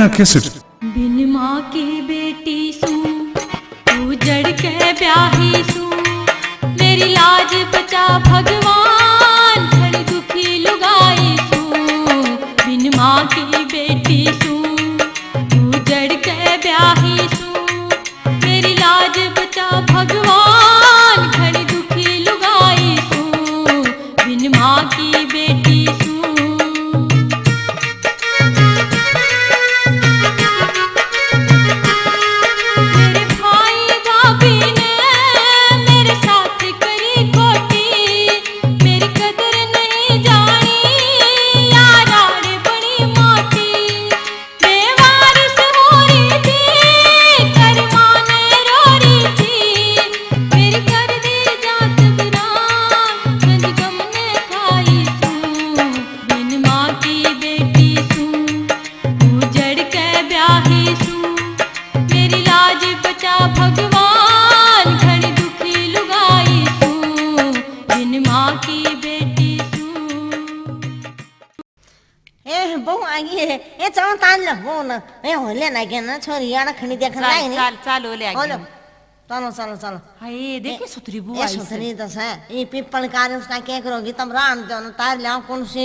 नैना cassette. बिन माँ की बेटी सू उजड़ के ब्याही सू, मेरी लाज बचा भगवान खड़ी दुखी लुगाई सू। बिन माँ की बेटी सू उजड़ के ब्याही सू, मेरी लाज बचा भगवान खड़ी दुखी लुगाई सू। बिन माँ की बेटी सू। भगवान खड़ी दुखी लुगाई सू, बिन माँ की बेटी सू। ए बहु आगी ए चल तान ल हो न ए होले ना के ना छोरी याना खणी देखन लाइन चल चल ओले आगे होलो चलो चलो चलो। हाय देखे सुतरी बुआ ये सुथरी तो है ये पीपल कार्य उसका क्या करोगी तुम रान दो न तार ले कौन सी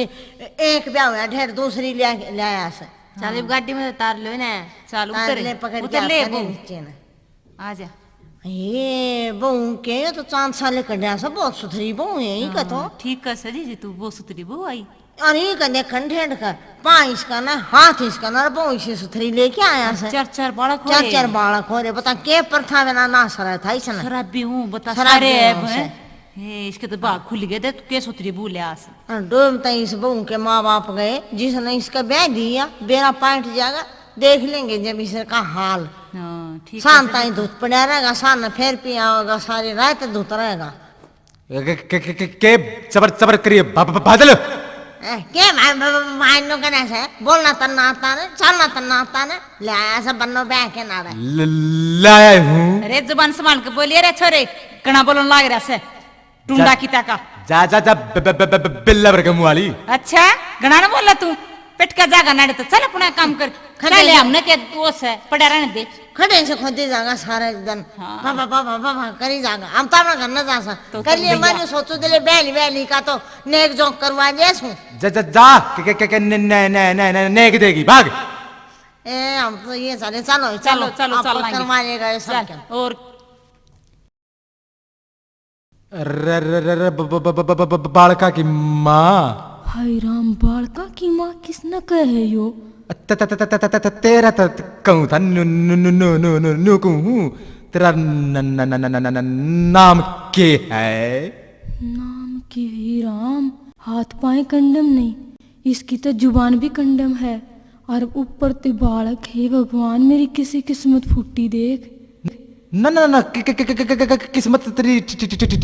एक ब्याह हुआ ढेर दूसरी ले आया से। चल गाड़ी में तार लो ना, चल उतर ले पकड़ के उतर ले नीचे ना आ जा। ये बहू के तो 4 साल कड्या सब बहुत सुथरी बहू है ये का तो ठीक कर सजी जी तू वो सुतरी बुआ आई। अरे ये कने खंडेड़ का पाँच इसका ना हाथ इसका ना बहू इसे सुथरी लेके आया से। चार बालक हो चार बालक हो रे बता के प्रथा में ना सरा था इसने शराबी हूँ बता शराबी सारे हूँ है इसके तो बाग खुल गए थे, तू के सुतरी बोले आस डोम तक इस बहू के माँ बाप गए जिसने इसका ब्याह दिया बेरा पाट जाएगा देख लेंगे जब इसका हाल। ठीक शाम ताई दूध पड़ा रहेगा शाम फिर पिया होगा सारी रात दूध रहेगा। के सबर सबर करिए बादल के मानो करना से बोलना तो ना आता ने चलना तो ना आता ने ले ऐसा बनो ब्याह के ना रहे लाया हूँ। अरे जुबान संभाल के बोलिए रे छोरे कना बोलन लाग रहा से टुंडा की ताका जा जा जा बिल्ला बरके मुँह वाली। अच्छा गणा ना बोला तू पेट का जागा नाड़े तो चल अपना काम कर ले हमने के दोस्त है पड़ा रहने दे खड़े से खोदी जागा सारे दिन पापा पापा पापा करी जागा हम तो अपना घर न जा सकते कर लिए मैंने सोचो दिले बैली बैली का तो नेक जोक करवा जैसू जा जा जा के नेक देगी भाग। ए हम तो ये चले चलो चलो चलो चल करवाने गए सब और बालका की माँ। हाय राम, बालका की माँ किस न कहे यो? तेरा कहूँ था नु कहूँ तेरा नाम के है? नाम के ही राम, हाथ पाए कंडम नहीं, इसकी तो जुबान भी कंडम है और ऊपर ते बालक है। भगवान मेरी किसी किस्मत फूटी देख। ना किस्मत तेरी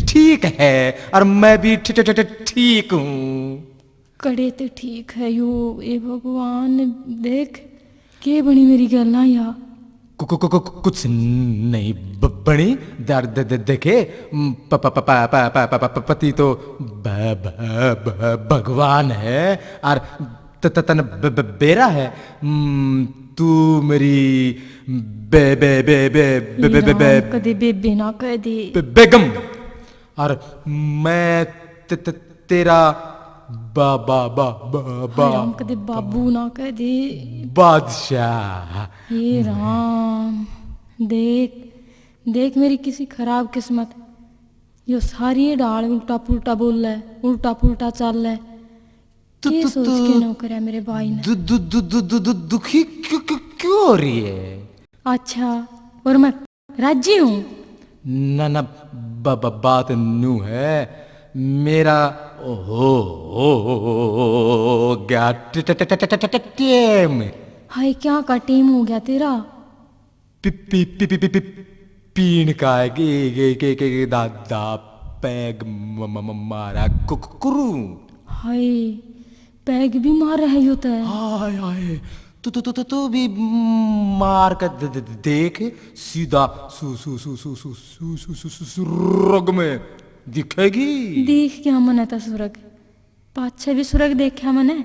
ठीक है और मैं भी ठीक हूँ। कड़े तो ठीक है यो ए भगवान देख के बनी मेरी गल्ला या कुछ नहीं बनी दर्द देखे पति तो भगवान है और तन बेरा है। तू मेरी कदे बेबे ना कह दे बेगम और मैं तेरा राम कदे बाबू ना कह दे बादशाह। हे राम देख देख मेरी किसी खराब किस्मत यो सारी डाल उल्टा पुल्टा बोल रहा है, उल्टा पुल्टा चल रहा है। ये सोच के नौकर है मेरे भाई ने दुखी क्यों हो रही है? अच्छा और मैं राजी हूँ ना बात नू है मेरा ओहो गया टेम। हाय क्या का टेम हो गया तेरा? पीन का के दादा पैग मारा कुकरू। हाय पैग भी मार रहा है होता है। हाय हाय तू भी मार कर देख सीधा सुरग में दिखेगी। देख क्या मन है सुरग पाछे भी सुरग देखा मैंने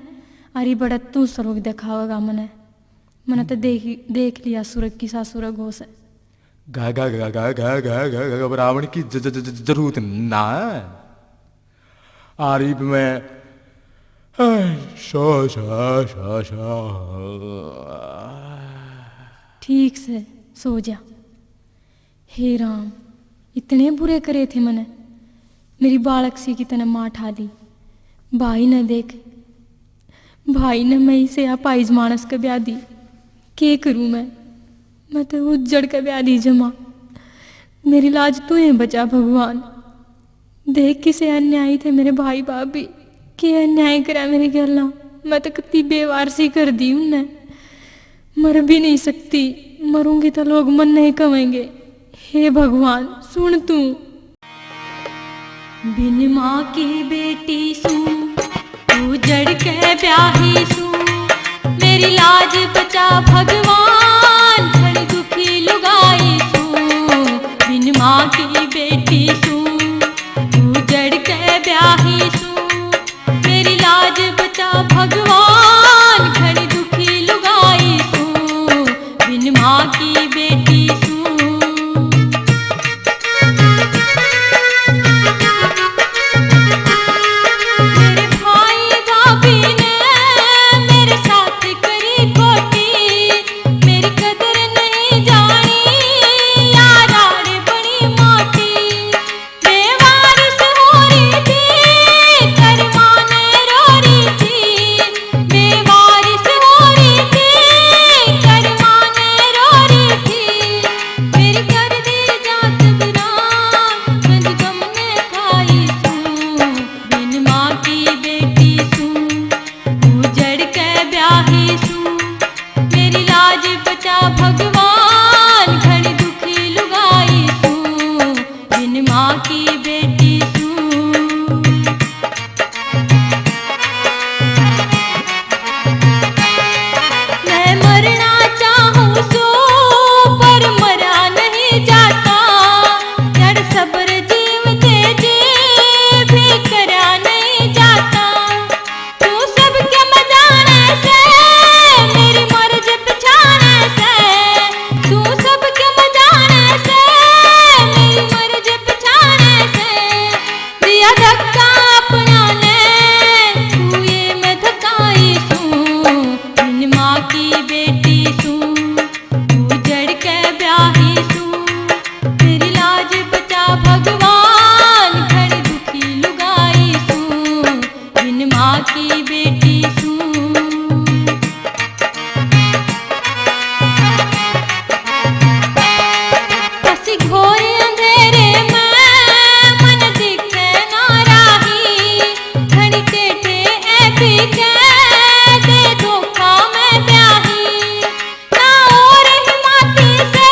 अरे बड़ा तू सुरग देखा होगा मैंने मैंने तो देख लिया सुरग की सासुर घोष है। घबरावण की जरूरत ना है। आरिफ में शो शो शो शो। ठीक से सो जा। हे राम, इतने बुरे करे थे मैंने, मेरी बालक सी की तरह माँ ठा ली। भाई ने देख, भाई ने मैं इसे पाइज मानस के ब्याह दी। के करूँ मैं तो उज्जड़ के ब्याह दी जमा। मेरी लाज तू ही बचा भगवान। देख किसे अन्यायी थे मेरे भाई बाप भी, के अन्याय करा मेरे गला। मैं तो कितनी बेवारसी कर दी उनने। मर भी नहीं सकती, मरूंगी तो लोग मन नहीं कमेंगे। हे भगवान सुन तू। बिन माँ की बेटी सू, तू जड़ के ब्याही सू। मेरी लाज बचा भगवान, खड़ी दुखी लुगाई सू। बिन माँ की बेटी सू, तू जड़ के ब्याही सू। मेरी लाज बचा भगवान, खड़ी दुखी लुगाई सू। बिन माँ की बेटी सू। मेरे भाई भाभी ने मेरे साथ करी खोटी, मेरी कदर नहीं जानी, याराड़ बड़ी मोटी। बेवारिस हो रही थी, करमाने रो रही थी। बेवारिस हो रही थी, करमाने रो रही थी। मेरी कर दी जात वीरान, मैं गम ने खाई सू। बिन माँ की बेटी सू, उजड़ के ब्याही सू। मेरी लाज बचा भगवान, खड़ी दुखी लुगाई सू। बिन माँ की बेटी सू। मैं मरना चाहूँ सो, पर मरा नहीं जाता। जड़ सब्र जीवते जी भी करा नहीं जाता। तू सबके मजाने से, मेरी मर्ज पिछाने से। तू सबके मजाने से, मेरी मर्ज पिछाने से। दिया धक्का अपना ने, तू ये मैं धक्काई सू। बिन माँ की बेटी सू, उजड़ के ब्याही सू। मेरी लाज बचा भगवान, खड़ी दुखी लुगाई सू। बिन माँ की बेटी सू। पसी घोर अंधेरे में मन दिखे ना राही। खड़ी टेढ़े ऐसी कह दे धोखा मैं ब्याही। ना और हिमाती से,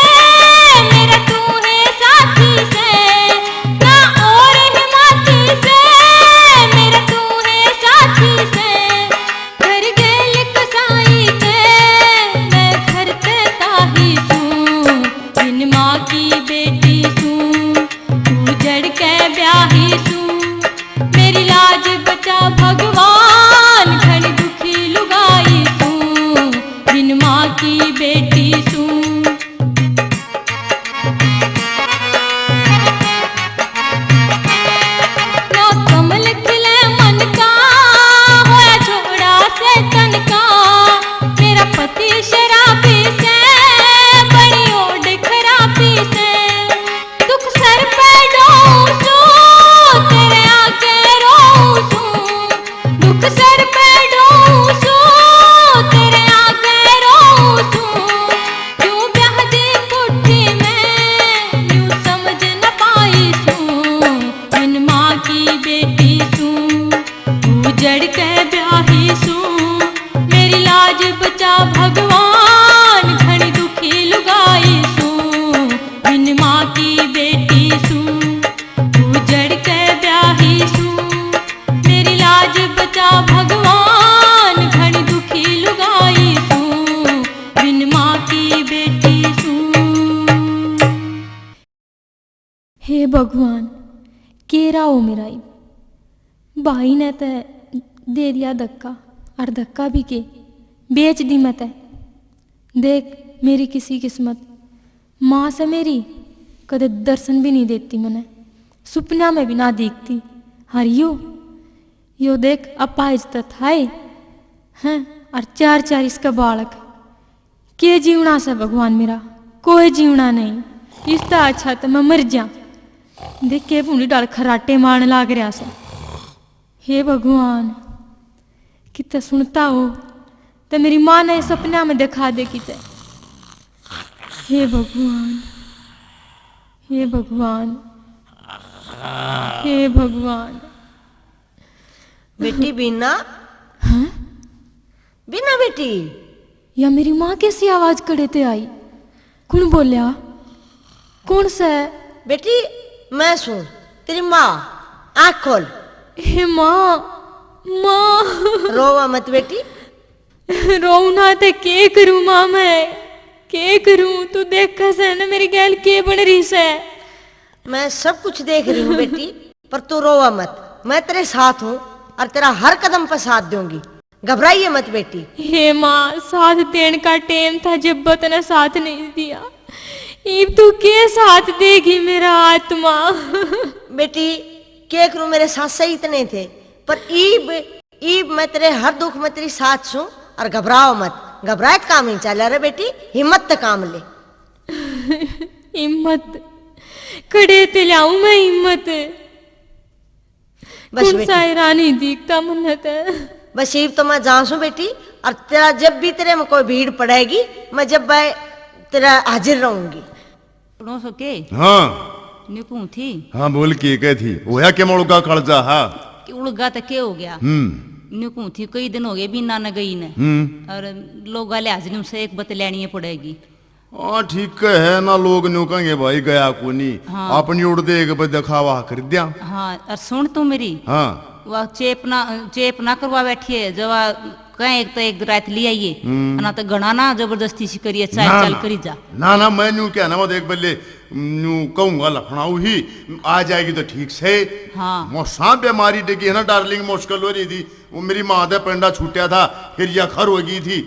मेरा तू है साथी से। ना और हिमाती से, मेरा तू है साथी से। घर गेल कसाई के, मैं घर ते ताही सू। बिन माँ की बेटी सू, उजड़ के ब्याही सू। मेरी लाज बचा भगवान, खड़ी दुखी लुगाई सू। बिन माँ की बेटी सू। ना कमल खिले मन का, होया छोड़ा से तन का। मेरा पति शराबी से, बड़ी ओढ़ खराबी से। दुख सर पे डोसू, तेरे आगे रोसू। दुख सर पे डोसू, तेरे आगे रोसू। क्यों ब्याह दी कुट्ठी में, यूं समझ न पाई सू। बिन माँ की बेटी सू, उजड़ के ब्याही सू। मेरी लाज बचा भगवान, खड़ी दुखी लुगाई सू। बिन माँ की बेटी सू, उजड़ के ब्याही सू। मेरी लाज बचा भगवान, खड़ी दुखी लुगाई सू। बिन माँ की बेटी सू। हे भगवान, केरा हो मेरा भाई ने तो दे दिया धक्का, और धक्का भी के बेच दी मैं तय। देख मेरी किसी किस्मत, माँ से मेरी कदे दर्शन भी नहीं देती, मैंने सुपना में भी ना दिखती। हर यो देख अपाहिज तो था हैं, और 4 इसका बालक। के जीवना से भगवान मेरा, कोई जीवना नहीं। इसका अच्छा तो मैं मर जा। देख के भूली डाल खराटे मारने लाग रहा से। हे भगवान, कितना सुनता हो तो मेरी माँ ने सपना में दिखा दे किते। हे भगवान, हे भगवान, हे भगवान। बेटी बीना, हाँ? बीना बेटी, या मेरी माँ कैसी आवाज कड़े ते आई? कौन बोलिया? कौन सा है? बेटी मैं सुन, तेरी माँ, आँख खोल। हे माँ, माँ रोवा मत बेटी। रोना तो के करूँ माँ, मैं के करूँ? तू देख कैसे ना मेरी गैल के बन रही से। मैं सब कुछ देख रही हूँ बेटी, पर तू रोवा मत। मैं तेरे साथ हूँ और तेरा हर कदम पर साथ दूंगी। घबराइए मत बेटी। हे माँ, साथ देने का टाइम था जब ने साथ नहीं दिया। इब तू के साथ देगी मेरा आत्मा? बेटी के करूँ, मेरे साथ सही इतने थे, पर ईब मैं तेरे हर दुख में तेरी साथ छू। और घबराओ मत, घबराए काम नहीं चल रहा बेटी, हिम्मत से काम ले। हिम्मत कड़े ते लाऊं मैं हिम्मत? बस कौन सा बेटी, रानी दिखता मन्नत है। बस ईब तो मैं जाऊँ बेटी। और तेरा जब भी तेरे में कोई भीड़ पड़ेगी, मैं जब मैं तेरा हाजिर रहूंगी। सुनो सो के हाँ निकू थी हाँ बोल के थी ओया के मड़ुका कड़जा हा कि उड़गा तो के हो गया। निकू थी कई दिन हो गए बिना न गई ने, और लोग वाले हाजिर से एक बत लेनी पड़ेगी। हाँ ठीक है ना, लोग न्यू कहेंगे भाई गया को नहीं। हाँ। अपनी उड़ दे एक दिखावा कर दिया। हाँ और सुन तू मेरी, हाँ वह चेप ना करवा बैठी है। जब कहीं एक तो एक रात ले आइए ना, तो गणा ना जबरदस्ती सी करिए, चाल चाल करी जा। ना मैं न्यू क्या ना, मैं देख बल्ले न्यू कहूंगा लफड़ाऊ ही आ जाएगी तो ठीक से। हाँ मोसा बीमारी डेगी है ना डार्लिंग, मुश्किल हो रही थी। वो मेरी माँ का पेंडा छूटा था, फिर यह खर हो गई थी।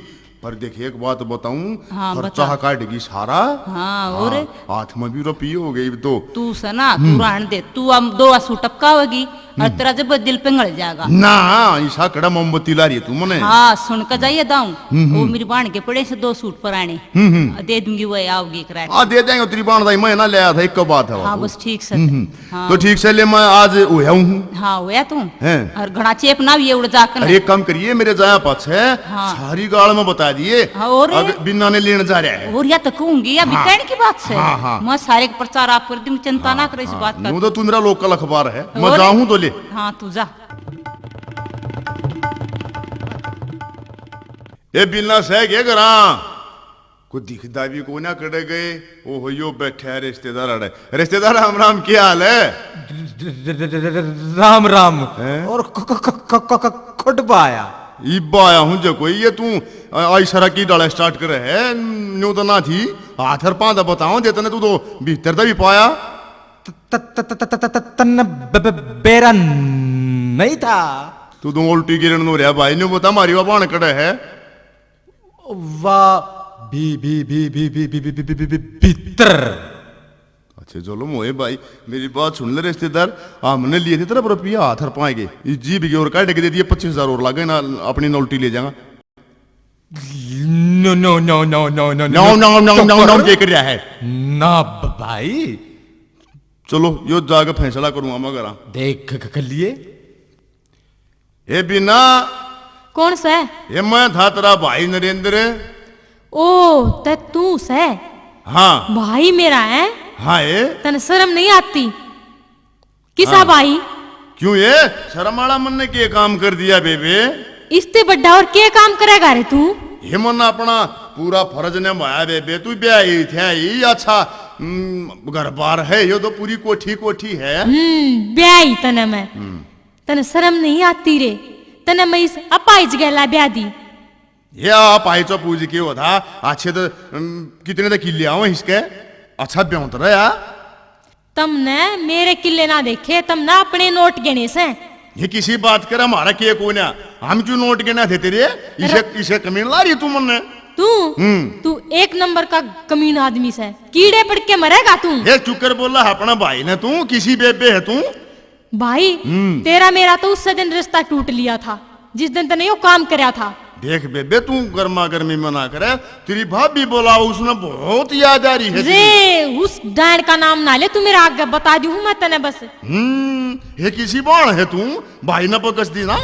पर देखिए एक बात बताऊं, हाँ, खर्चा बता। काटेगी सारा। हाँ और हाथ में भी रुपये हो गई तो। तू से ना तू रहने दे, तू अब 2 आंसू टपकावेगी और तेरा जब दिल पिघल जाएगा। ना ईसा कड़ा मोमबत्ती ला रही है तू मने। हाँ सुन कर जाइए दाऊं, वो मेरी बाण के पड़े से 2 सूट पुराने दे दूंगी, वो आओगी कराट। हाँ दे देंगे, तेरी बाण दाई मैं ना ले आया था, एक बात है। हाँ बस ठीक से। हाँ तो ठीक से ले, मैं आज उया हूँ। हाँ हुआ तू हैं? और घना चेप ना भी उड़ जाकर। अरे एक काम करिए, मेरे जाया पास है हाँ। सारी गाड़ में बता दिए। हाँ, और बिना ने लेने जा रहा है। और या तो कहूंगी या हाँ। कहने की बात से। हाँ, हाँ। मैं सारे का प्रचार आप कर दूंगी, चिंता ना करे इस बात यूं का। तो तू मेरा लोकल अखबार है, मैं और? जाऊँ तो ले। हाँ तू जा। ये बिना सह गए करा को दिखदा भी को ना कड़े गए। ओ हो यो बैठे है रिश्तेदार अड़े। रिश्तेदार राम राम, क्या हाल है? राम राम। हैं? और खुटबा आया। इब्बा आया हूँ जो कोई, ये तू आई सरा की डाला स्टार्ट करे है। न्यू तो ना थी हाथर पाँदा बताओ देते ने, तू तो भीतर दा भी पाया। तन बेरा नहीं था। तू तो उल्टी गिरन नो रहा भाई, न्यू बता मारी वा बाण कड़े है। वाह भीतर। अच्छा चलो मोए भाई, मेरी बात सुन ले रिश्तेदार, हमने लिए थे तेरा रुपया हाथ हर पाएंगे। जी भी और काट के दे दिए, 25,000 और लागे ना, अपनी नौल्टी ले जाएगा। No no no no no no now now now now now क्या कर रहा है? ना भाई, चलो यो जाके फैसला करूंगा मैं करा। देख कर लिए। ए बिना, कौन सा है? ये मैं था तेरा भाई नरेंद्र। ओ ते तू से हाँ भाई मेरा है? हाँ ये तन शर्म नहीं आती? किसा हाँ। भाई? क्यों ये शर्म वाला मन ने क्या काम कर दिया बेबे? इससे बड़ा और क्या काम करेगा रे तू? ये मन अपना पूरा फर्ज ने माया बेबे, तू ब्याही थे ये अच्छा घर बार है, ये तो पूरी कोठी कोठी है। ब्याही तने मैं, तने शर्म नहीं आती रे? तने मैं इस अपाइज गहला ब्याह दी। ये आप आई चो पूज के हो था अच्छे तो कितने तो किले आओ इसके, अच्छा ब्योंत रहा यार। तुमने मेरे किले ना देखे, तुम ना अपने नोट गिने से। ये किसी बात कर हमारा के को ना, हम क्यों नोट गिना थे तेरे? इसे कमीन ला रही तू मन ने। तू एक नंबर का कमीन आदमी से कीड़े पड़ के मरेगा तू। ये चुकर बोला अपना भाई ने तू किसी बेबे है तू। भाई तेरा मेरा तो उस दिन रिश्ता टूट लिया था जिस दिन तने यो काम करया था। देख बेबे तू गर्मा गर्मी मना करे, तेरी भाभी बोला उसने बहुत याद आ रही है रे उस डांड का नाम ना ले, तू मेरा आगे बता दी हूँ मैं तने बस। ये किसी बाण है तू, भाई न पकस दी ना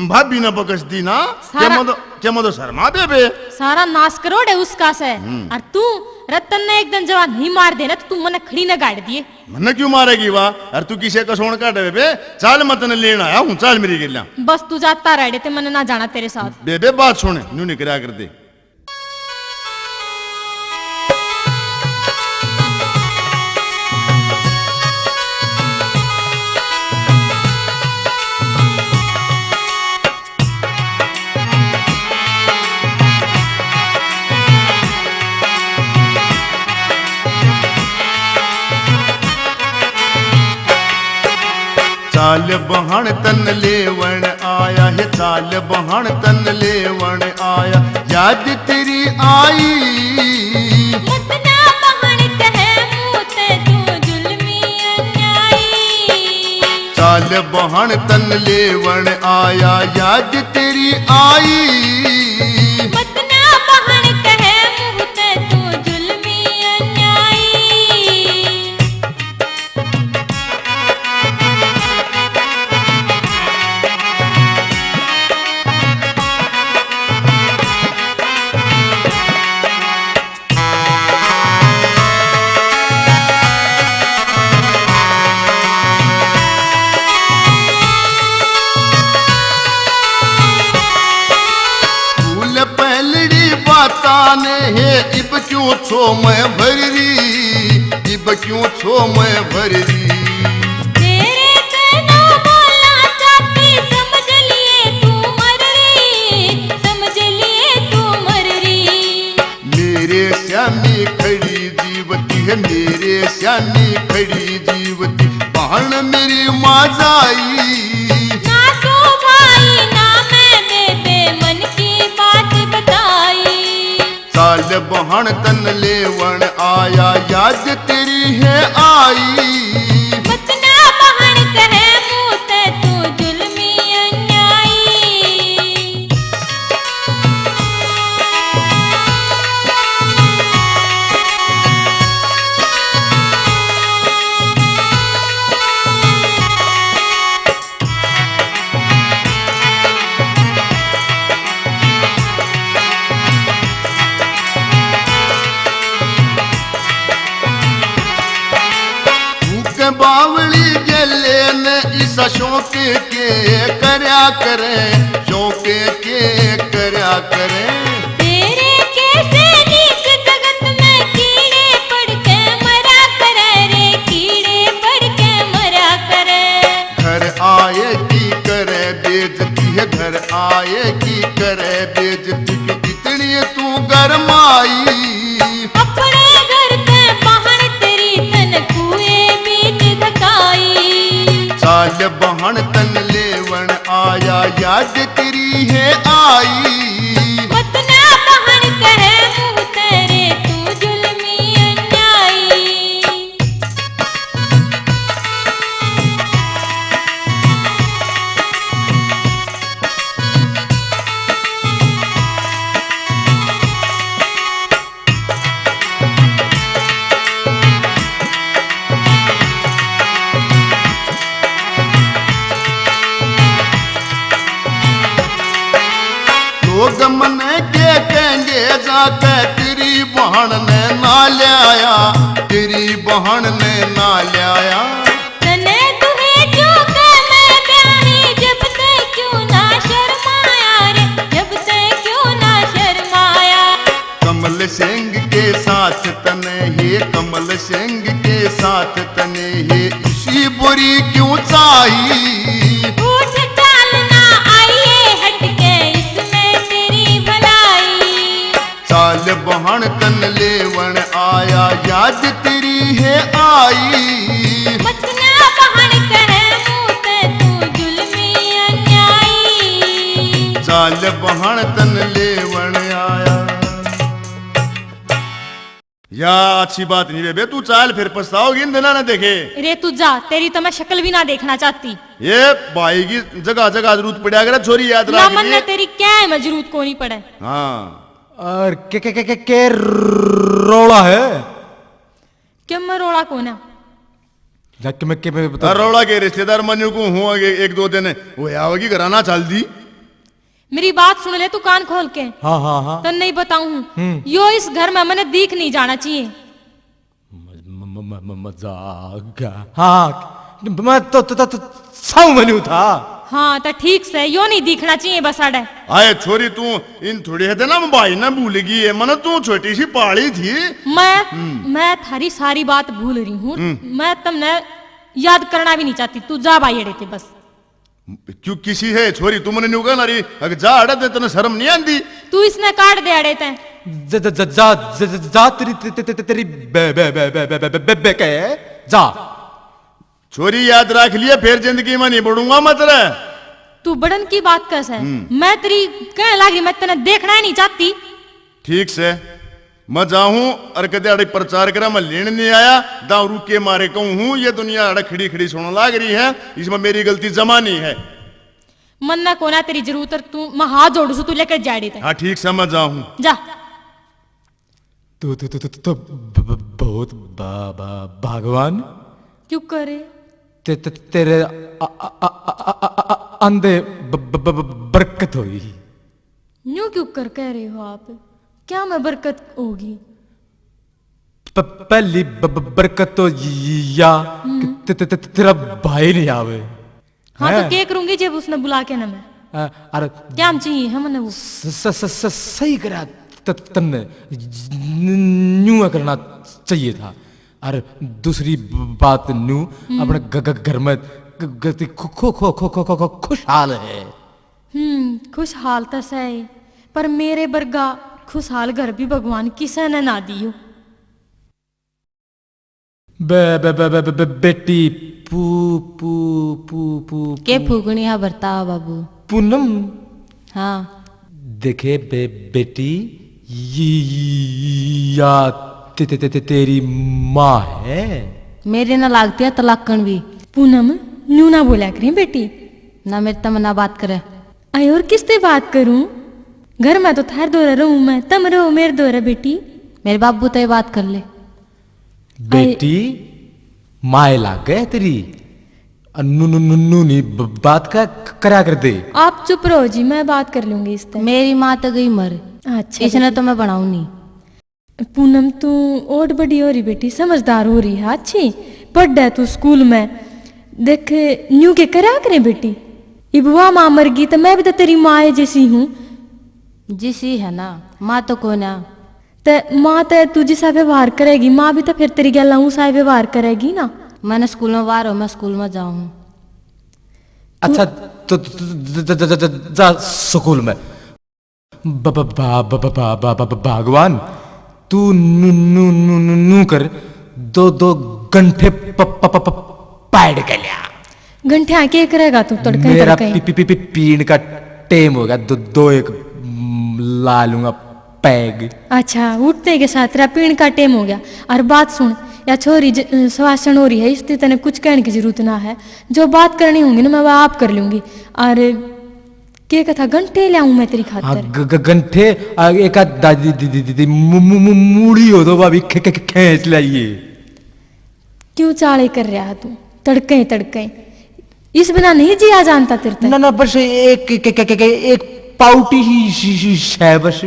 भाभी न पकस दी ना, क्या मदो शर्मा बेबे। सारा नाश करोड़ है उसका से। और तू रतन ने एक दिन जवाब नहीं मार देना तो तू मने खड़ी न गाड़ दिए। मन्ने क्यों मारेगी वाह, अरे तू किसे का सोन काटे बेबे, चाल मत ने लेना आया हूँ, चाल मेरी गिल्ला। बस तू जाता रह ते मैंने ना जाना तेरे साथ। बेबे बात सुने न्यू नहीं करा कर दे। चाल बहन तन लेवन आया है, चाल बहन तन लेवन आया, याद तेरी आई। मुतना बहन कहे मुँह ते तू जुल्मी अन्यायी। चाल बहन तन लेवन आया, याद तेरी आई। मुतना बहन कहे मुँह ते तू जुल्मी अन्यायी। ने है इब क्यों छो मैं भरी, इब क्यों छो मैं भरी। तेरे कहना बोला चाहती समझ लिए तू मर रही, समझ लिए तू मर रही। मेरे श्यामी खड़ी जीवती है, मेरे श्यामी खड़ी जीवती, बहन मेरी माँ जाई। ना तू भाई ना मैं बेबे मन की बात बताई। चाल बहन तन लेवन आया, याद तेरी है आई। मुतना बहन कहे मुँह ते तू जुल्मी अन्यायी। बावली गेले ने ईसा शौक के करया करे, शौक के करया करे। तेरे कैसे नीक जगत में कीड़े पड़ के मरा करे रे, कीड़े पड़ के मरा करे। घर आए की करे बेइज्जती है, घर आए की करे बेइज्जती, इतनी तू गरमाई। अपने घर पे बहन तेरी तन कुए बीच धकाई। चाल बहन तन लेवन आया, याद तेरी है आई। मुतना बहन कहे मुँह तेरे तू जुल्मी अन्यायी। लोग मन के कहेंगे जाके तेरी बहन ने ना लिया, तेरी बहन ने ना लिया। तने तुहे जो के मैं ब्याही, जब ते क्यों ना शर्माया रे, जब ते क्यों ना शर्माया। कमल सिंह के साथ तने है, कमल सिंह के साथ तने है, इसी बुरी क्यों चाहिए। उठ डालना आइए हटके इसमें तेरी भलाई। चाल बहन तन लेवन आया, याद तेरी है आई। मुतना बहन कहे मुँह ते तू जुल्मी अन्यायी। चाल बहन तन लेवन आया। अच्छी बात नहीं बेबे, तू चाल फिर पछताओगी इन दिना ना देखे। रे तू जा, तेरी तो मैं शक्ल भी ना देखना चाहती। ये भाई की जगह जगह जरूरत पड़ा करे छोरी, याद ना रख मन ने तेरी क्या है, मैं जरूरत को नहीं पड़े। हाँ और के रोड़ा है क्यों मैं रोड़ा कौन है? जाके मैं के बता। रोड़ा के रिश्तेदार मनु को हूँ एक दो दिन वो आओगी घराना चल दी। मेरी बात सुन ले तू कान खोल के। हाँ हाँ हाँ तो नहीं बताऊं यो इस घर में मैंने दिख नहीं जाना चाहिए। मजाक। हाँ मैं तो सौ मनु था। हाँ तो ठीक से यो नहीं दिखना चाहिए बस अड़े। आए छोरी तू इन थोड़ी है ना भाई ना भूलेगी है, मन तू छोटी सी पाड़ी थी। मैं थारी सारी बात भूल रही हूँ, मैं तुमने याद करना भी नहीं चाहती। तू जा भाई अड़े थे बस। क्यों किसी है छोरी तू मैंने न्यू कहना रही, अगर जा अड़े ते तने शर्म नहीं आंदी? तू इसने काट दे अड़े ते। जा तेरी बे के जा। छोरी याद रख लिया, फिर जिंदगी में नहीं बढ़ूंगा मत रे। तू बड़न की बात कैस है, मैं तेरी कहने लगी मैं तेने देखना ही नहीं चाहती। ठीक से मैं जाऊं और कदे अड़े प्रचार करा, मैं लेने नहीं आया, दारू के मारे कहूं हूं ये दुनिया अड़े खड़ी खड़ी सुनने लाग रही है, इसमें मेरी गलती जमा नहीं है। मन ना कोना तेरी जरूरत है, तू मैं हाथ जोड़ू सु तू लेकर जा रही थे। हाँ ठीक से मैं जाऊं। जा। तो बहुत भगवान क्यों करे? तेरे अंधे बरकत होगी। न्यू क्यों कर कह रहे हो आप? क्या मैं बरकत होगी? पहली बरकत तो या तेरा भाई नहीं आवे। हाँ तो क्या करूंगी जब उसने बुला के ना मैं। अरे क्या हम चाहिए है मैंने वो। सही करा तुमने, न्यू करना चाहिए था। और दूसरी बात न्यू अपने घर में खुशहाल है। खुशहाल तो सही, पर मेरे बरगा खुशहाल घर भी भगवान किसे ने ना दियो। बेटी पू पू पू पू के फूकनी है बरता बाबू? पूनम हाँ देखे बेटी या तेरी माँ है। मेरे ना लागती है तलाकन भी। पूनम न्यू ना बोला करें बेटी। ना मेरे तम ना बात करे। आई और किससे बात करूं? घर में तो थार दो रहूं मैं, तुम रहो मेरे दो रह बेटी। मेरे बाबू तो ये बात कर ले। बेटी माए लाग गए तेरी नुनू नी बात का करा कर दे। आप चुप रहो जी, मैं बात कर लूंगी इससे। मेरी माँ तो गई मर, अच्छा इसने तो मैं बनाऊ नहीं। पूनम तू और बड़ी हो रही बेटी, समझदार हो रही है, अच्छी पढ़ है तू स्कूल में। देख न्यू के करा करे बेटी, इबुआ माँ मर गई तो मैं भी तो तेरी माँ जैसी हूँ। जिसी है ना माँ तो को ना। तो माँ तो तू जिसा व्यवहार करेगी, माँ भी तो फिर तेरी गल सा व्यवहार करेगी ना। मैंने स्कूल में बार हो, मैं स्कूल में जाऊँ। अच्छा तो जा स्कूल में। भगवान तू नू कर दो घंटे पैड कर लिया। घंटे आके करेगा तू तड़के मेरा तड़के। पीण का टेम होगा, दो एक ला लूंगा पैग। अच्छा उठते के साथ तेरा पीण का टेम हो गया। और बात सुन, या छोरी श्वासन हो रही है इसलिए तेने कुछ कहने की जरूरत ना है, जो बात करनी होंगी ना मैं वह आप कर लूंगी। और क्या कथा घंटे ले आऊं मैं तेरी खातिर? घंटे एक दादी दीदी मूड़ी हो तो भाभी खींच लाइए। क्यों चाले कर रहा है तू तड़के तड़के? इस बिना नहीं जिया जानता तेरे ना ना बस एक पाउटी ही है, बस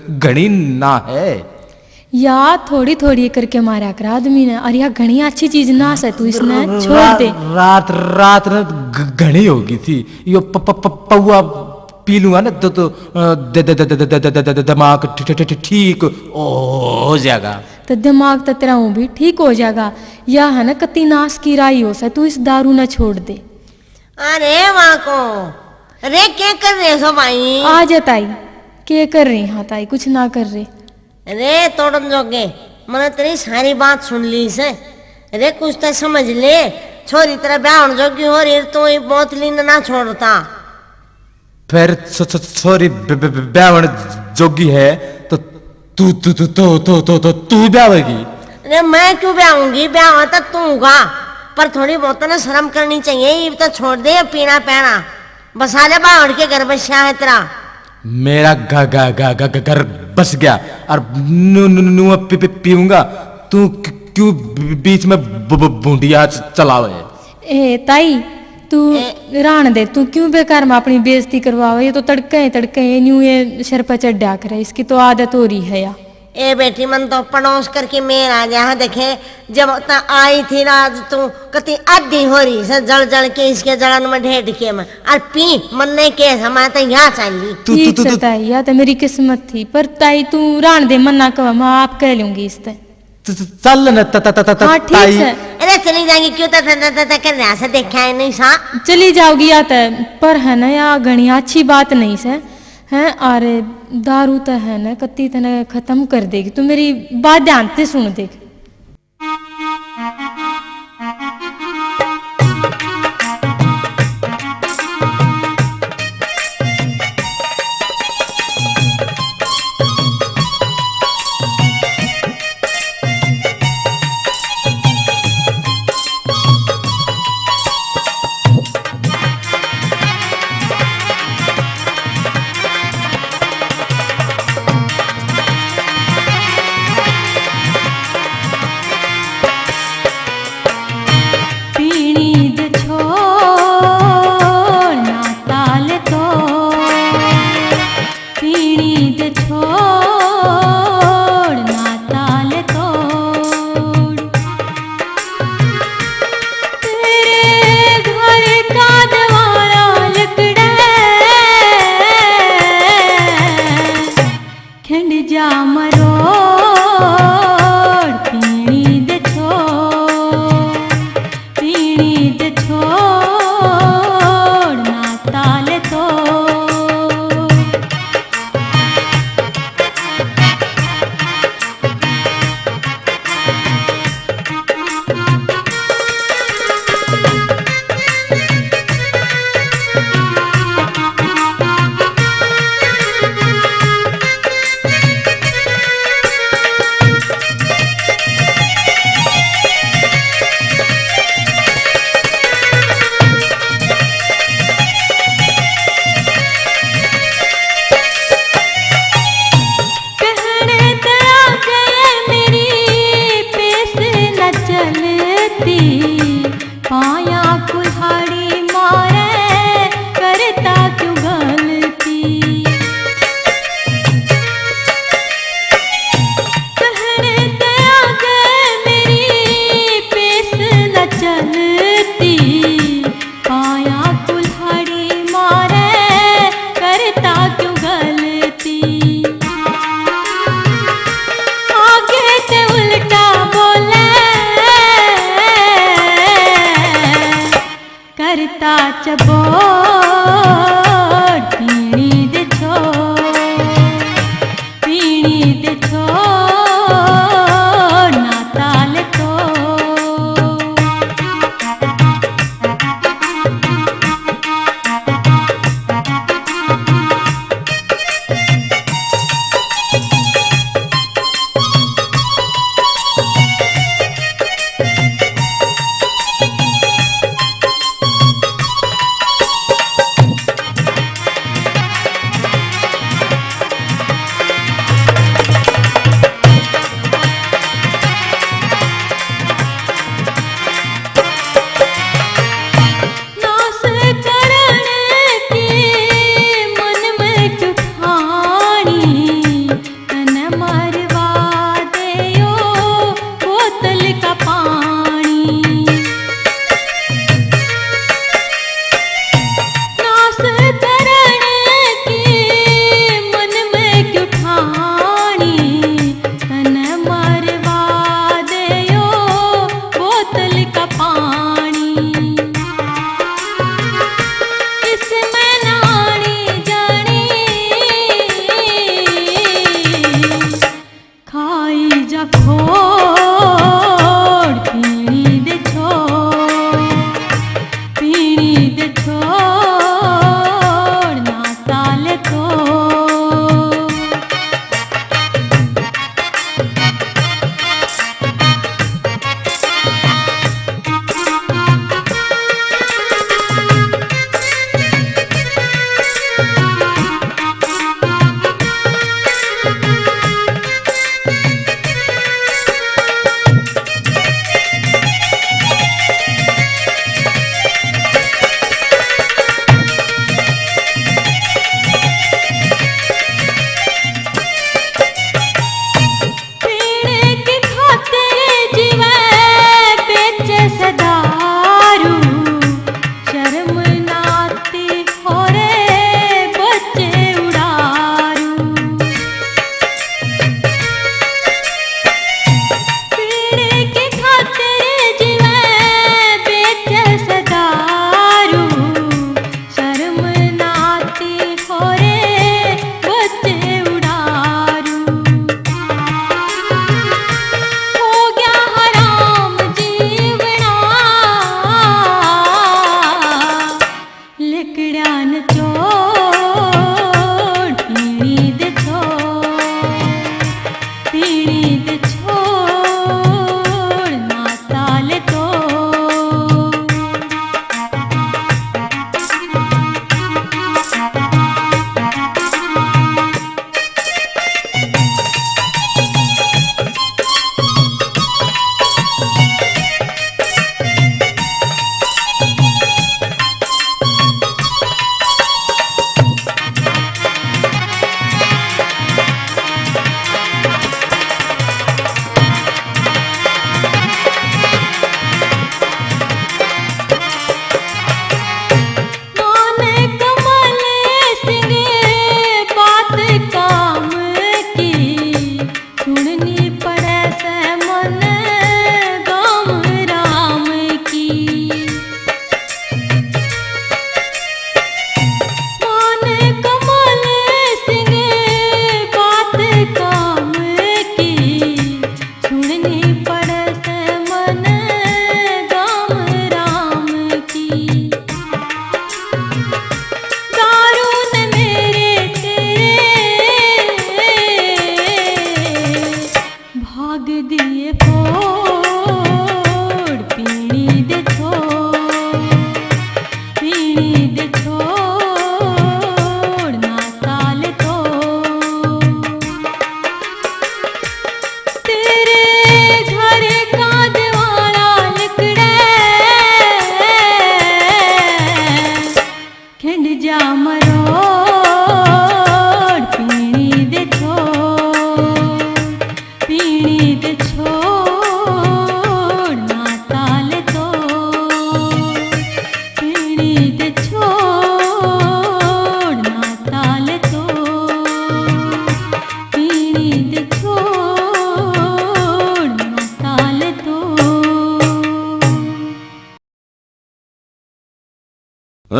घनी ना है। या थोड़ी थोड़ी करके मारा कर आदमी ने। और यह घनी अच्छी चीज ना से तू इसने छोड़ दे। रात घनी होगी थी यो पौआ पी लूंगा ना तो दिमाग ठीक हो जाएगा। तो दिमाग तो तेरा वो भी ठीक हो जाएगा। या है ना कति नाश की राई हो से तू इस दारू न छोड़ दे। अरे माँ को अरे क्या कर रहे हो भाई? आ जा ताई, क्या कर रही? हाँ ताई कुछ ना कर रहे। अरे तोड़न जोगे मैंने तेरी सारी बात सुन ली से। अरे कुछ तो समझ ले, छोरी तेरा ब्याह जोगी हो रही तो ये बोतली ना छोड़ता। फिर छोरी ब्याह जोगी है तो तू ब्यावेगी? अरे मैं क्यों ब्याहूंगी, ब्याह तो तू गा, पर थोड़ी बहुत ना शर्म करनी चाहिए। ये तो छोड़ दे पीना पैना, बस आ जा बाहर के घर बसा है तेरा। मेरा घर बस गया और नु पीऊंगा, तू क्यों बीच में बूंदिया चलावे? ए ताई तू रान दे, तू क्यों बेकार में अपनी बेइज्जती करवावे? ये तो तड़के न्यू ये सर पर चढ़ा करे, इसकी तो आदत हो रही है या। ए बेटी मन तो पड़ोस करके मेर आ जा देखे, जब ता आई थी राज तू कति आधी हो रही से जल के इसके जलन में ढेर के में और पी मन ने के हमारे तो यहाँ चली। ठीक से ताई, या तो मेरी किस्मत थी, पर ताई तू रान दे, मना कह, मैं आप कह लूंगी इस ते। चल न हाँ ठीक है, अरे चली जाएंगी क्यों कर रहा से देखा है नहीं सा। चली जाओगी या तो, पर है ना या घनी अच्छी बात नहीं से है। अरे दारू तो है ना कत्ती तने खत्म कर देगी, तू मेरी बात ध्यान से सुन देख।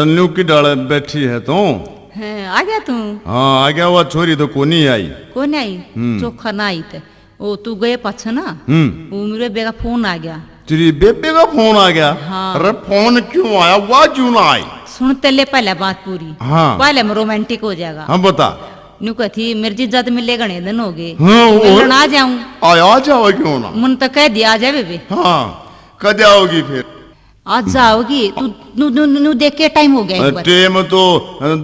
न्यू की डाले बैठी है तो हैं आ गया तू हाँ आ गया वो छोरी तो कोनी आई कौन आई चोखा ना आई थे ओ तू गए पाछ ना वो मेरे बेगा फोन आ गया तेरी बेबे का फोन आ गया हाँ। अरे फोन क्यों आया वह क्यों ना आई सुनते ले पहले बात पूरी हाँ। पहले में रोमांटिक हो जाएगा हम बता न्यू कथी मेरे जीजा तो मिले गणे दिन हो गए हाँ, वो- मिलन आ जाऊं आया जाओ क्यों ना मन तो कह दिया आ जाए बे हाँ कद आओगी फिर आज जाओगी तू नु नु नु देख के टाइम हो गया एक बार टेम तो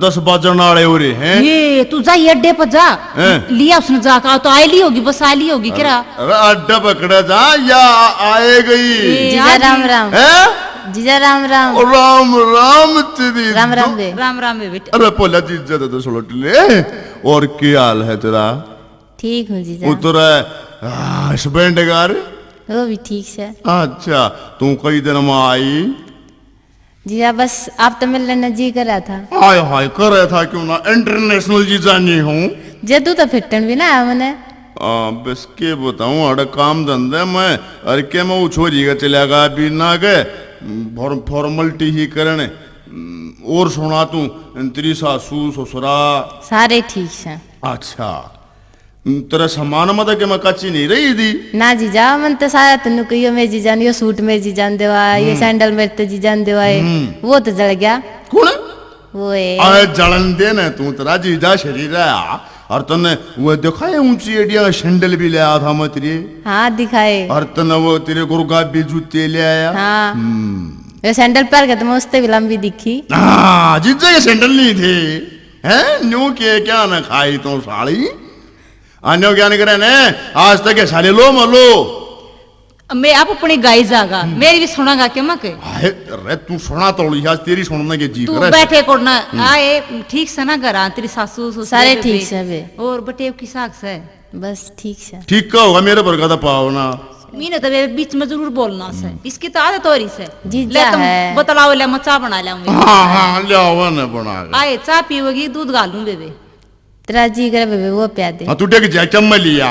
10 बजन वाले हो रहे हैं ये तू जा ये अड्डे पर जा हैं? लिया उसने जाकर तो आई ली होगी बस आ ली होगी क्या अरे अड्डा पकड़ा जा या आए गई जीजा राम राम हैं जीजा राम राम राम राम तेरी राम राम बे राम राम बे बेटा अरे पोला जीजा तो सोलट ले और क्या हाल है तेरा ठीक हूँ जीजा उतरा हस्बैंड गार वो भी ठीक से अच्छा तू कई दिन में आई जीजा बस आप तो मिलने जी करा था हाय हाय कर रहा था क्यों ना इंटरनेशनल जीजा नहीं हूँ जदू तो फिटन भी ना आया मैंने बस के बताऊं अरे काम धंधे में अरे के मैं वो छोरी का चला गया अभी ना गए फॉर्मलिटी ही करने और सुना तू तेरी सासू ससुरा सारे ठीक से अच्छा तेरा सामान मत के मैं कच्ची नहीं रही थी ना जीजा मन तो सारा तेन कहियो मैं जीजा यो सूट में जीजा देवा ये सैंडल में तो जीजा देवा वो तो जल गया कौन वो है अरे जलन दे ना तू तेरा जीजा शरीर है और तने वो देखा है ऊंची एडिया सैंडल भी ले आया था मैं तेरे हाँ दिखाए और तने वो तेरे गुरगा भी जूते ले आया हाँ ये सैंडल पहन के तो मैं उससे भी लंबी दिखी हाँ जीजा ये सैंडल नहीं थे हैं न्यू के क्या ना खाई तो साड़ी अन्यो क्या नहीं करे ने आज तक ये सारे लो मलो मैं आप अपनी गाय जागा मेरी भी सुनागा क्या मैं के अरे तू सुना तो आज तेरी सुनने के जी तू करे बैठे को ना आए ठीक से ना घर तेरी सासू ससुर सारे बेबे। ठीक से बे और बटेव की साग से बस ठीक से ठीक का होगा मेरे पर का पाओ ना मीने तो बे बीच में जरूर बोलना से इसकी तो आदत हो रही से जीजा ले तुम है। बतलाओ ले मैं चाय बना लाऊंगी हाँ हाँ ले आओ ना बना के आए चाय पीओगी दूध गालूं बेबे तेरा जी करे बेबे वो प्या दे हाँ तू टेक जा चम्मच लिया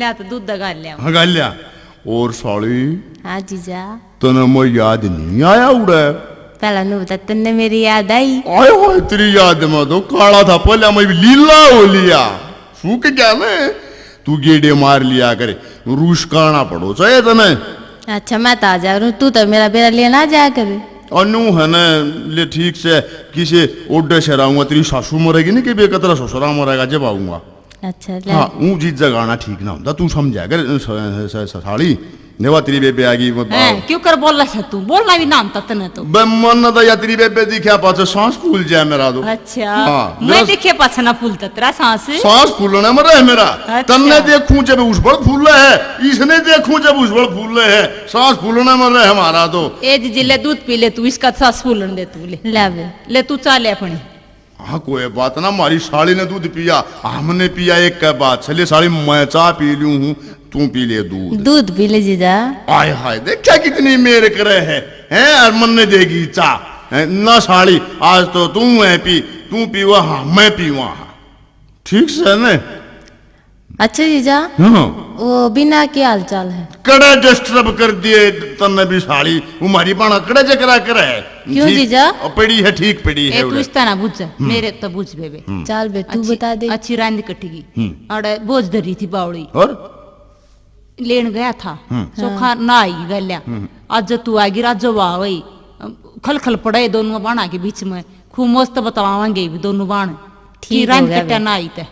ले तो दूध दगा ले हाँ गा लिया और साड़ी हाँ जीजा तने मैं याद नहीं आया उड़े पहला नु बता तन्ने मेरी याद आई आए हो तेरी याद में तो काला था पहले मैं भी लीला हो लिया सूख क्या ने तू गेड़े मार लिया करे रूस काना पड़ो चाहे तने अच्छा मैं तो आ जा रहा हूँ तू तो मेरा बेरा लेना जाया करे अनु है ना ले ठीक से किसी ओडे से रहूंगा तेरी सासू मरेगी नहीं कि बेकतरा ससुरा मरेगा जब आऊंगा अच्छा ले हाँ ऊ जीत जगाना ठीक ना होता तू समझा कर साड़ी नेवा तेरी बेबे आगी हैं क्यों कर बोल रहा है तू बोलना भी नाम तक ने तो मन तो या तेरी बेबे दिखा पाछे सांस फूल जाए मेरा तो अच्छा हाँ, मैं मेरा- देखे पछना फूल तेरा सांस सांस फूलने में रहे मेरा अच्छा। तन्ने देखूं जब उछबड़ फूल है इसने देखूं जब उछबड़ फूल है सांस फूलने में रहे हमारा तो ए जी ले दूध पी ले तू इसका सांस फूलन दे तू ले बे ले तू चा ले अपनी हाँ कोई बात ना हमारी साड़ी ने दूध पिया हमने पिया एक के बाद चलिए साड़ी मैं चाह पी लूं हूँ तू पी ले दूध दूध पी ले जीजा आय हाय देख क्या कितनी मेरे करे हैं और मन ने देगी चाह ना साड़ी आज तो तू है पी तू पीवा हाँ मैं पीवा हाँ ठीक से ने अच्छा जीजा हाँ वो बिना के हाल चाल है कड़े डिस्टर्ब कर दिए तन्ने भी साड़ी हमारी बाणा कड़े जकरा करे क्यों ठीक- जीजा? पड़ी है ठीक पड़ी ए है तू उड़े। इस तरह बुझ मेरे तो बुझ बेबे चाल बे तू बता दे अच्छी रांद कटेगी अड़े बोझ धरी थी बावड़ी और लेन गया था सोखा ना आई गल्या आज तू आगी राजो वाह वही खल खल पड़े दोनों बाणा के बीच में खूब मस्त बतावांगे भी दोनों बाण ठीक की हो रांद गया कट्टा बे। ना आई ते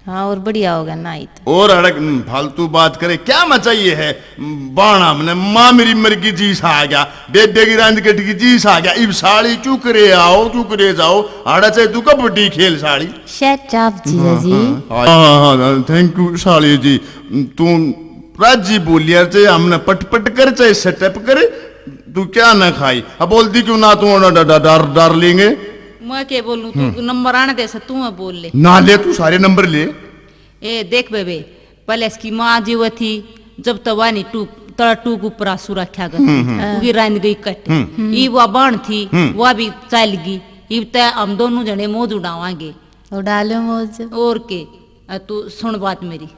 हाँ और बढ़िया होगा ना आई तो और अड़क फालतू बात करे क्या मचाइए है बाणा हमने माँ मेरी मर की जीस आ गया बेबे की रांद कट की जीस आ गया इब साड़ी चुक रे आओ चुक रे जाओ आड़ा चाहे तू कबड्डी खेल साड़ी शट अप जीजा जी हाँ थैंक यू साड़ी जी तू राजी बोली यार चाहे हमने पट करे चाहे सेटअप करे तू क्या ना खाई अब बोलती क्यों ना तू डर लेंगे मैं क्या बोलूं तू नंबर आने दे से तू मैं बोल ले ना ले तू सारे नंबर ले ए देख बेबे पहले इसकी माँ जी वो थी जब तो वानी टू तड़ा टूक ऊपर आंसू रखा गया उगी रांद गई कट ई वो बाण थी वो भी चल गई इब तय हम दोनों जने मौज उड़ावांगे वो डालो मौज और के तू सुन बात मेरी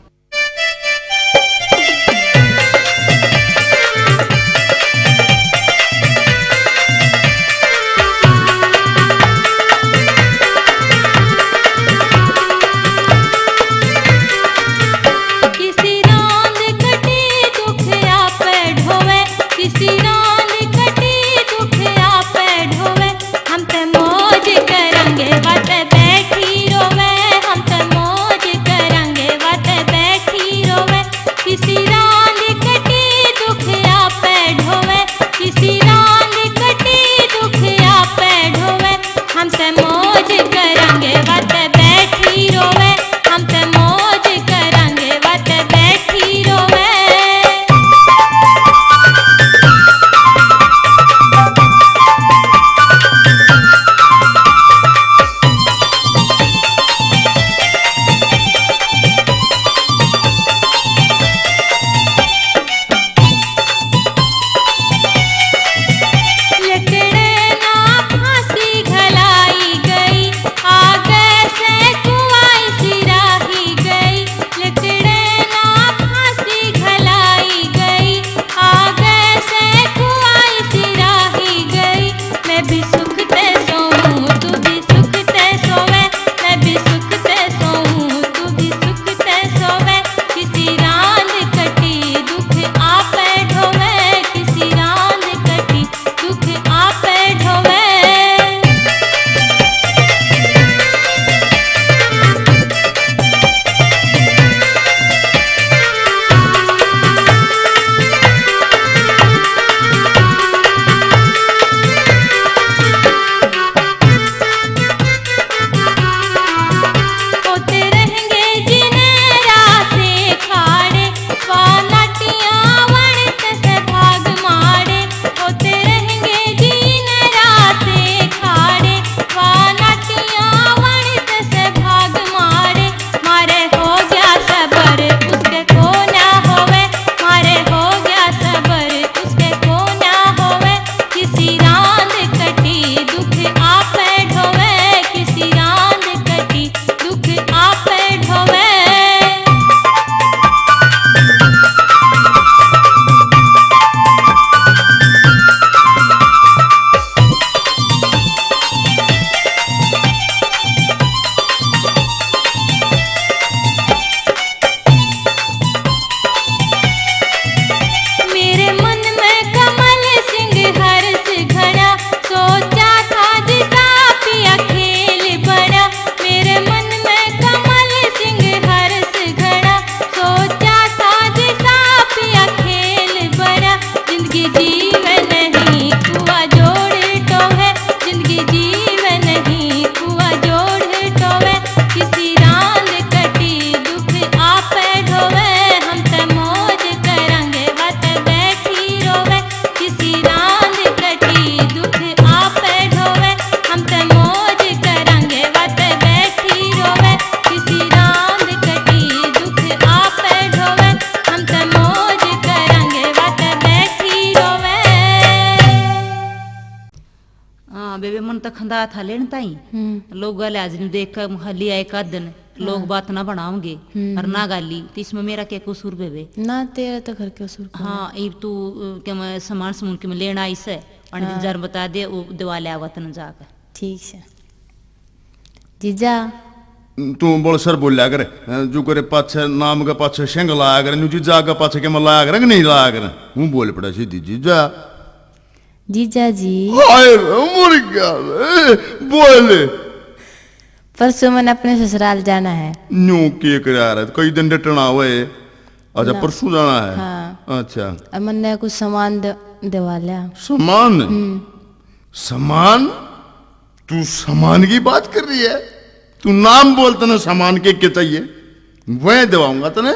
हाँ बेबे मन तो खंदा था लेन ताई लोग गले आज देख कर हली आए का दिन लोग बात ना बनाओगे और ना गाली तो इसमें मेरा क्या कसूर बेबे। ना तेरा तो घर के उसूर हाँ अब तू क्या मैं सामान समून के मैं लेना आई से और जार बता दे वो दिवाले आवत न जाकर। ठीक है जीजा तू बोल सर बोलिया करे जो करे पाछे नाम के पाछे शेंग लाया करे नुजी जा के पाछे के मैं लाया करे कि नहीं लाया करे हूँ बोल पड़ा सीधी जीजा। जीजा जी हाय मर गया बोले परसों मैंने अपने ससुराल जाना है। न्यू के करा रहा है कई दिन डटना हुए अच्छा परसों जाना है। हाँ। अच्छा अब मैंने कुछ सामान दिवा लिया। सामान सामान तू सामान की बात कर रही है तू नाम बोलते ना सामान के चाहिए वह दिवाऊंगा तने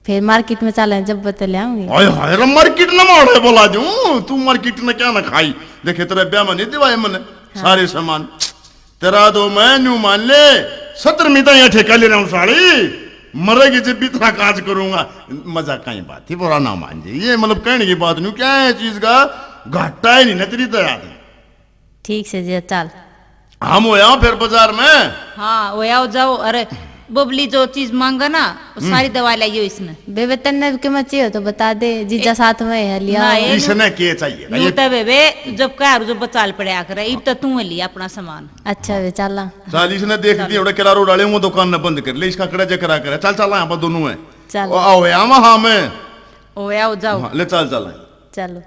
फिर मार्केट में चले जब बता ले आऊंगी। हाय हाय रे मार्केट ना मारे बोला दूं तू मार्केट में क्या ना खाई देखे तेरे ब्याह में नहीं दिवाए मैंने सारे सामान तेरा दो मैं न्यू मान ले 70 मीता यहाँ ठेका ले रहा हूँ साड़ी मरेगी जब भी इतना काज करूंगा मजाक का ही बात थी बुरा ना मान जाए ये मतलब कहने की बात नहीं क्या है चीज का घाटा है नहीं ना तेरी तो याद है। ठीक से जी चल हम हो यहाँ फिर बाजार में हाँ वो आओ जाओ अरे बबली जो चीज मांगा ना वो सारी दवा लाइयो इसने। बेबे तन्ने के मची हो तो बता दे जीजा साथ में है लिया। ना, ये इसने के चाहिए यूं तो बेबे जब कार जो बचाल पड़े आकर इब तो तू लिया अपना सामान। अच्छा वे चला चल इसने देख दिया उड़ा किला डाले वो दुकान न बंद कर ले इसका कड़ा जकरा करे चल चल यहाँ पर दोनों में चल आओ यहाँ हाँ में ओ आओ जाओ ले चल चल चलो